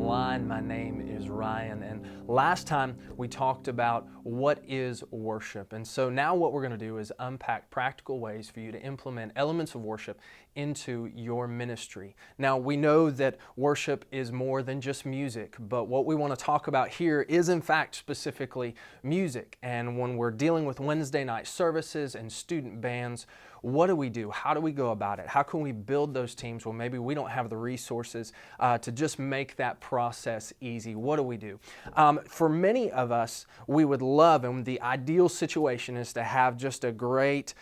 online. My name is Ryan, and last time we talked about what is worship. And so now what we're going to do is unpack practical ways for you to implement elements of worship into your ministry. Now, we know that worship is more than just music, but what we want to talk about here is in fact specifically music. And when we're dealing with Wednesday night services and student bands, what do we do? How do we go about it? How can we build those teams? Well, maybe we don't have the resources to just make that process easy. What do we do? For many of us, we would love, and the ideal situation is to have just a great,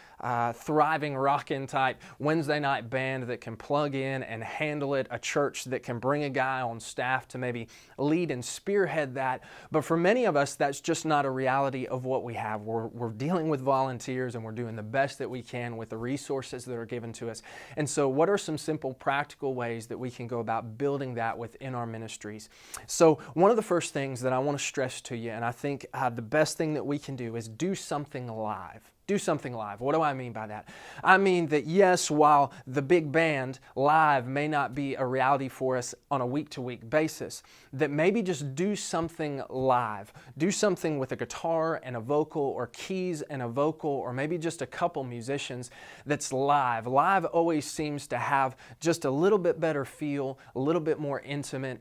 thriving, rockin' type Wednesday night band that can plug in and handle it, a church that can bring a guy on staff to maybe lead and spearhead that. But for many of us, that's just not a reality of what we have. We're dealing with volunteers and we're doing the best that we can with the resources that are given to us. And so what are some simple practical ways that we can go about building that within our ministries? So one of the first things that I want to stress to you, and I think the best thing that we can do, is do something live. Do something live. What do I mean by that? I mean that yes, while the big band live may not be a reality for us on a week-to-week basis, that maybe just do something live. Do something with a guitar and a vocal, or keys and a vocal, or maybe just a couple musicians that's live. Live always seems to have just a little bit better feel, a little bit more intimate.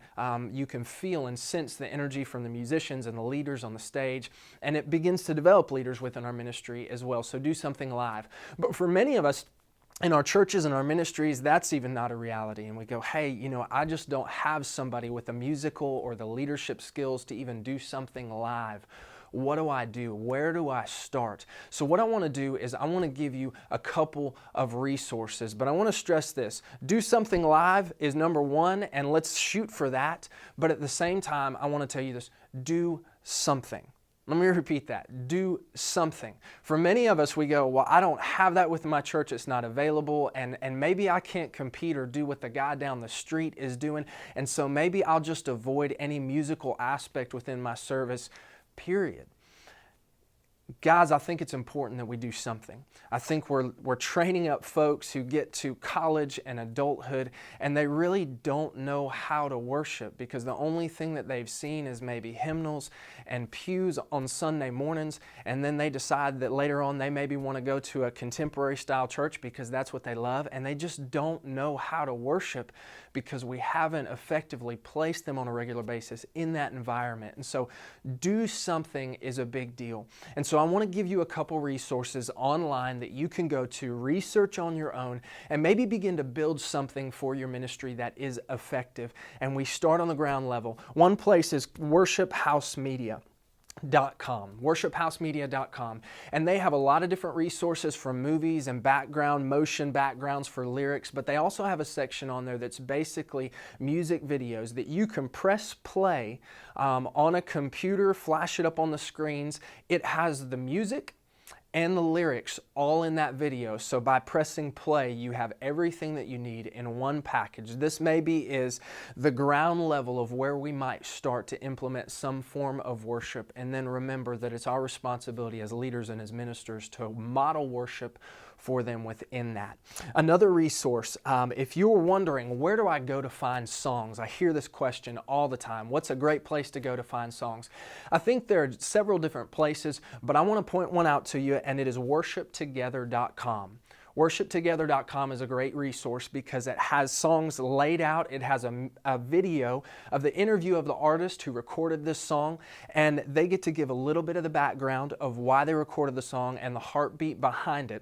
You can feel and sense the energy from the musicians and the leaders on the stage, and it begins to develop leaders within our ministry as well. So do something live. But for many of us in our churches and our ministries, that's even not a reality. And we go, hey, you know, I just don't have somebody with the musical or the leadership skills to even do something live. What do I do? Where do I start? So what I want to do is I want to give you a couple of resources, but I want to stress this. Do something live is number one, and let's shoot for that. But at the same time, I want to tell you this: do something. Let me repeat that. Do something. For many of us, we go, well, I don't have that with my church. It's not available. And maybe I can't compete or do what the guy down the street is doing. And so maybe I'll just avoid any musical aspect within my service, period. Guys, I think it's important that we do something. I think we're training up folks who get to college and adulthood and they really don't know how to worship because the only thing that they've seen is maybe hymnals and pews on Sunday mornings, and then they decide that later on they maybe want to go to a contemporary style church because that's what they love, and they just don't know how to worship because we haven't effectively placed them on a regular basis in that environment. And so do something is a big deal. And so I want to give you a couple resources online that you can go to, research on your own, and maybe begin to build something for your ministry that is effective. And we start on the ground level. One place is worshiphousemedia.com, worshiphousemedia.com, and they have a lot of different resources from movies and motion backgrounds for lyrics, but they also have a section on there that's basically music videos that you can press play on a computer, flash it up on the screens. It has the music and the lyrics all in that video. So by pressing play, you have everything that you need in one package. This maybe is the ground level of where we might start to implement some form of worship. And then remember that it's our responsibility as leaders and as ministers to model worship for them within that. Another resource, if you were wondering, where do I go to find songs? I hear this question all the time. What's a great place to go to find songs? I think there are several different places, but I want to point one out to you, and it is worshiptogether.com. Worshiptogether.com is a great resource because it has songs laid out. It has a video of the interview of the artist who recorded this song, and they get to give a little bit of the background of why they recorded the song and the heartbeat behind it.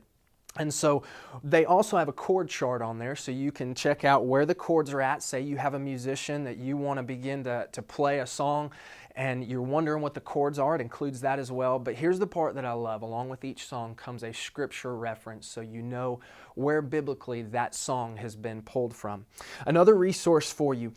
And so they also have a chord chart on there so you can check out where the chords are at. Say you have a musician that you want to begin to play a song and you're wondering what the chords are. It includes that as well. But here's the part that I love. Along with each song comes a scripture reference so you know where biblically that song has been pulled from. Another resource for you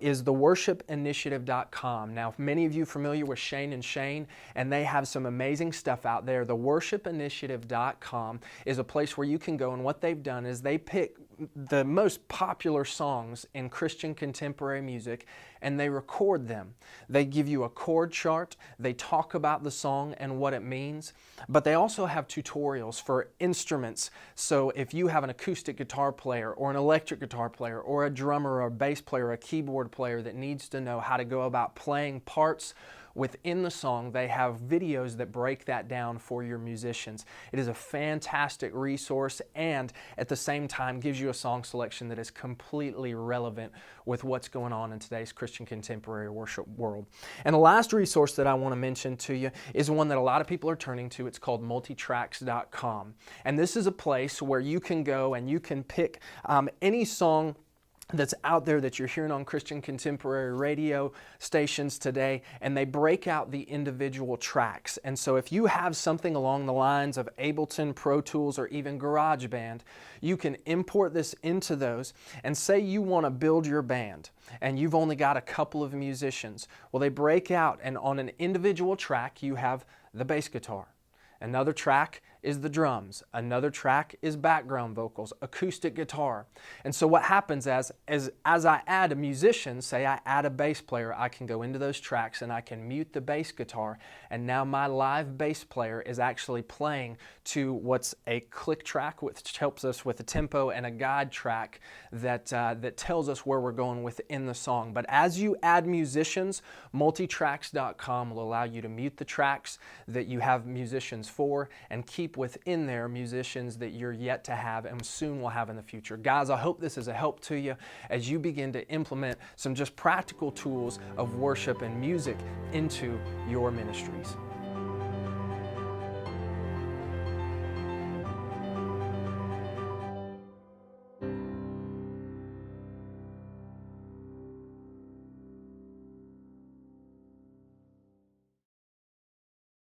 is the worshipinitiative.com. Now, many of you are familiar with Shane and Shane, and they have some amazing stuff out there. The worshipinitiative.com is a place where you can go, and what they've done is they pick the most popular songs in Christian contemporary music, and they record them. They give you a chord chart, they talk about the song and what it means, but they also have tutorials for instruments. So if you have an acoustic guitar player or an electric guitar player or a drummer or a bass player or a keyboard player that needs to know how to go about playing parts within the song, they have videos that break that down for your musicians. It is a fantastic resource, and at the same time gives you a song selection that is completely relevant with what's going on in today's Christian contemporary worship world. And the last resource that I want to mention to you is one that a lot of people are turning to. It's called MultiTracks.com. And this is a place where you can go and you can pick any song that's out there that you're hearing on Christian contemporary radio stations today, and they break out the individual tracks. And so if you have something along the lines of Ableton, Pro Tools, or even GarageBand, you can import this into those, and say you want to build your band and you've only got a couple of musicians. Well, they break out, and on an individual track you have the bass guitar. Another track is the drums. Another track is background vocals, acoustic guitar. And so what happens as I add a musician, say I add a bass player, I can go into those tracks and I can mute the bass guitar, and now my live bass player is actually playing to what's a click track, which helps us with the tempo, and a guide track that tells us where we're going within the song. But as you add musicians, MultiTracks.com will allow you to mute the tracks that you have musicians for and keep within there musicians that you're yet to have and soon will have in the future. Guys, I hope this is a help to you as you begin to implement some just practical tools of worship and music into your ministries.